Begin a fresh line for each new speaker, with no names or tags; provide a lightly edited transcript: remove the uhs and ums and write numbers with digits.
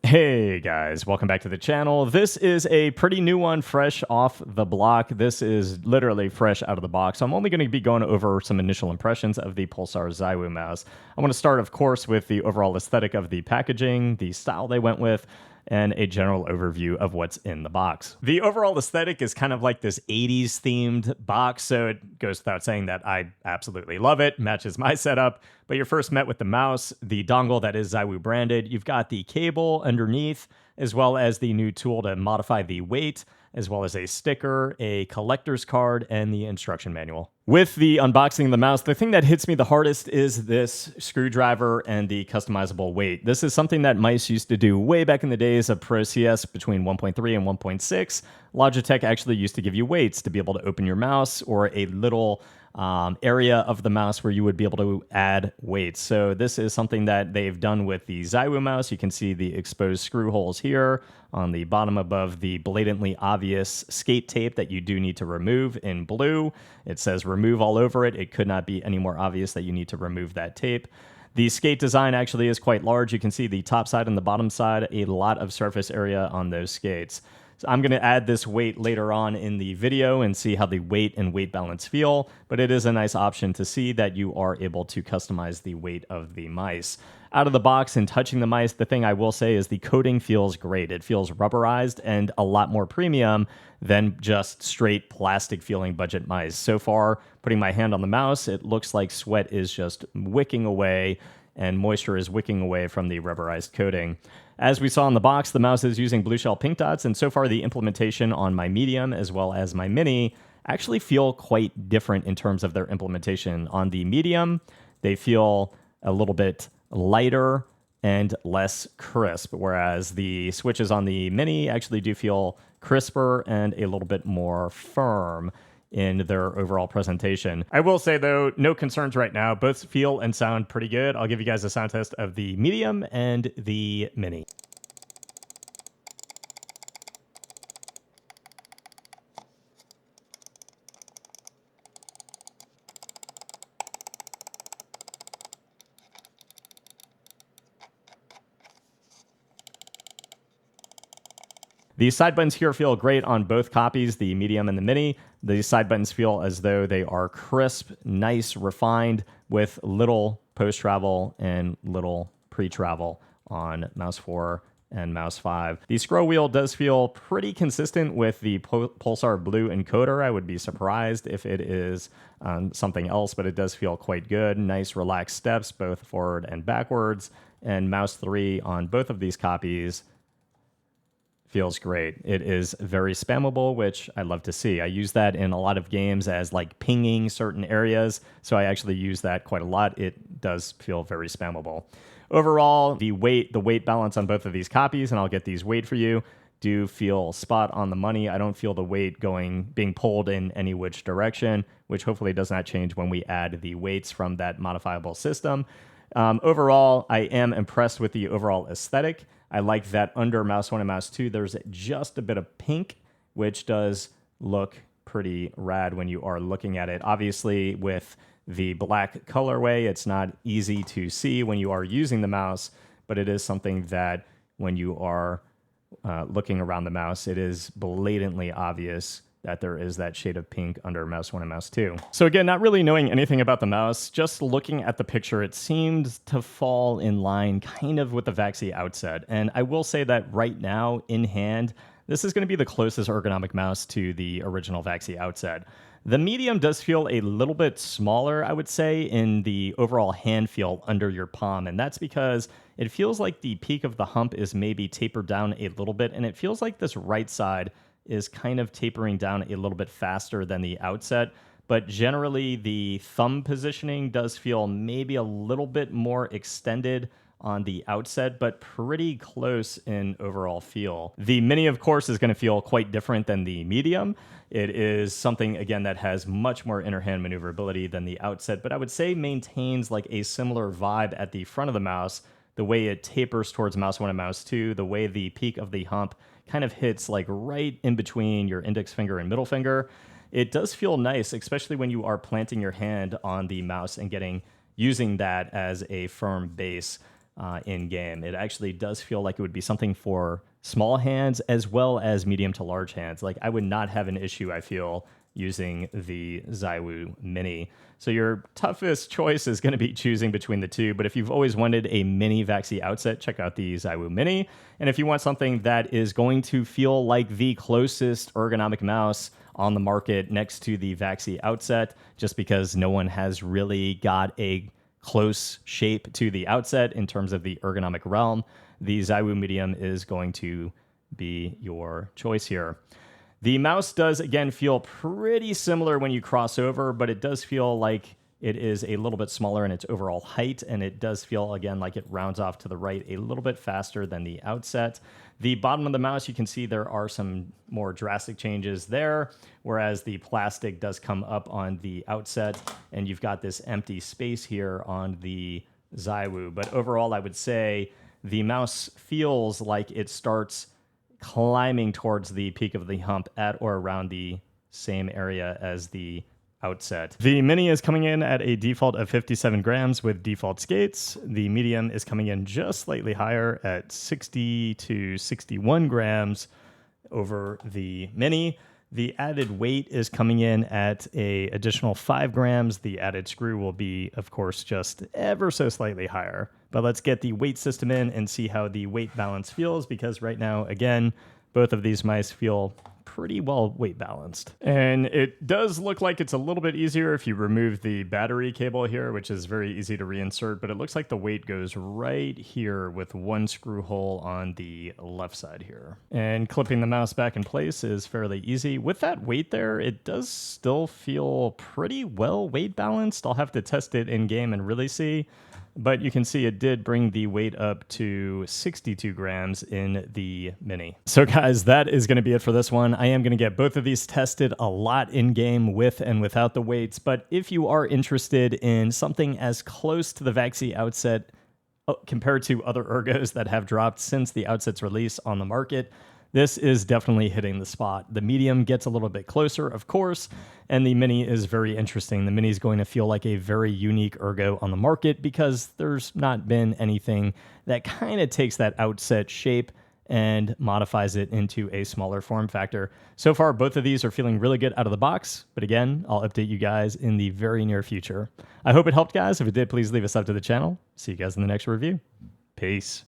Hey guys, welcome back to the channel. This is a pretty new one, fresh off the block. This is literally fresh out of the box. I'm only going to be going over some initial impressions of the Pulsar Zywoo mouse. I want to start, of course, with the overall aesthetic of the packaging, the style they went with, and a general overview of what's in the box. The overall aesthetic is kind of like this 80s themed box, so it goes without saying that I absolutely love it, matches my setup. But you're first met with the mouse, the dongle that is Zywoo branded. You've got the cable underneath, as well as the new tool to modify the weight, as well as a sticker, a collector's card, and the instruction manual. With the unboxing of the mouse, the thing that hits me the hardest is this screwdriver and the customizable weight. This is something that mice used to do way back in the days of Pro CS between 1.3 and 1.6. Logitech actually used to give you weights to be able to open your mouse, or a little area of the mouse where you would be able to add weights. So this is something that they've done with the Zywoo mouse. You can see the exposed screw holes here on the bottom above the blatantly obvious skate tape that you do need to remove in blue. It says remove all over it. It could not be any more obvious that you need to remove that tape. The skate design actually is quite large. You can see the top side and the bottom side, a lot of surface area on those skates. So I'm going to add this weight later on in the video and see how the weight and weight balance feel, but it is a nice option to see that you are able to customize the weight of the mice. Out of the box and touching the mice, the thing I will say is the coating feels great. It feels rubberized and a lot more premium than just straight plastic feeling budget mice. So far, putting my hand on the mouse, it looks like sweat is just wicking away and moisture is wicking away from the rubberized coating. As we saw in the box, the mouse is using blue shell pink dots, and so far the implementation on my medium as well as my mini actually feel quite different in terms of their implementation. On the medium, they feel a little bit lighter and less crisp, whereas the switches on the mini actually do feel crisper and a little bit more firm in their overall presentation. I will say, though, no concerns right now. Both feel and sound pretty good. I'll give you guys a sound test of the medium and the mini. The side buttons here feel great on both copies, the medium and the mini. The side buttons feel as though they are crisp, nice, refined, with little post-travel and little pre-travel on mouse 4 and mouse 5. The scroll wheel does feel pretty consistent with the Pulsar Blue encoder. I would be surprised if it is something else, but it does feel quite good. Nice, relaxed steps, both forward and backwards. And mouse 3 on both of these copies feels great. It is very spammable, which I love to see. I use that in a lot of games as like pinging certain areas, so I actually use that quite a lot. It does feel very spammable. Overall, the weight balance on both of these copies, and I'll get these weight for you, do feel spot on the money. I don't feel the weight being pulled in any which direction, which hopefully does not change when we add the weights from that modifiable system. Overall, I am impressed with the overall aesthetic. I like that under mouse 1 and mouse 2, there's just a bit of pink, which does look pretty rad when you are looking at it. Obviously, with the black colorway, it's not easy to see when you are using the mouse, but it is something that when you are looking around the mouse, it is blatantly obvious that there is that shade of pink under mouse 1 and mouse 2. So again, not really knowing anything about the mouse, just looking at the picture, it seemed to fall in line kind of with the Vaxee Outset. And I will say that right now, in hand, this is going to be the closest ergonomic mouse to the original Vaxee Outset. The medium does feel a little bit smaller, I would say, in the overall hand feel under your palm. And that's because it feels like the peak of the hump is maybe tapered down a little bit. And it feels like this right side is kind of tapering down a little bit faster than the Outset, but generally the thumb positioning does feel maybe a little bit more extended on the Outset, but pretty close in overall feel. The mini, of course, is going to feel quite different than the medium. It is something, again, that has much more inner hand maneuverability than the Outset, but I would say maintains like a similar vibe at the front of the mouse, the way it tapers towards mouse 1 and mouse 2, the way the peak of the hump kind of hits like right in between your index finger and middle finger. It does feel nice, especially when you are planting your hand on the mouse and using that as a firm base. in game. It actually does feel like it would be something for small hands as well as medium to large hands. Like I would not have an issue, I feel, using the Zywoo Mini. So your toughest choice is going to be choosing between the two. But if you've always wanted a mini Vaxee Outset, check out the Zywoo Mini. And if you want something that is going to feel like the closest ergonomic mouse on the market next to the Vaxee Outset, just because no one has really got a close shape to the Outset in terms of the ergonomic realm, the Zywoo Medium is going to be your choice here. The mouse does, again, feel pretty similar when you cross over, but it does feel like it is a little bit smaller in its overall height, and it does feel, again, like it rounds off to the right a little bit faster than the Outset. The bottom of the mouse, you can see there are some more drastic changes there, whereas the plastic does come up on the Outset, and you've got this empty space here on the Zywoo. But overall, I would say the mouse feels like it starts climbing towards the peak of the hump at or around the same area as the Outset. The Mini is coming in at a default of 57 grams with default skates. The Medium is coming in just slightly higher at 60 to 61 grams over the Mini. The added weight is coming in at an additional 5 grams. The added screw will be, of course, just ever so slightly higher. But let's get the weight system in and see how the weight balance feels, because right now, again, both of these mice feel pretty well weight balanced. And it does look like it's a little bit easier if you remove the battery cable here, which is very easy to reinsert, but it looks like the weight goes right here with one screw hole on the left side here. And clipping the mouse back in place is fairly easy. With that weight there, it does still feel pretty well weight balanced. I'll have to test it in game and really see. But you can see it did bring the weight up to 62 grams in the Mini. So guys, that is going to be it for this one. I am going to get both of these tested a lot in game with and without the weights. But if you are interested in something as close to the Vaxee Outset compared to other ergos that have dropped since the Outset's release on the market, this is definitely hitting the spot. The Medium gets a little bit closer, of course, and the Mini is very interesting. The Mini is going to feel like a very unique ergo on the market because there's not been anything that kind of takes that Outset shape and modifies it into a smaller form factor. So far, both of these are feeling really good out of the box, but again, I'll update you guys in the very near future. I hope it helped, guys. If it did, please leave a sub to the channel. See you guys in the next review. Peace.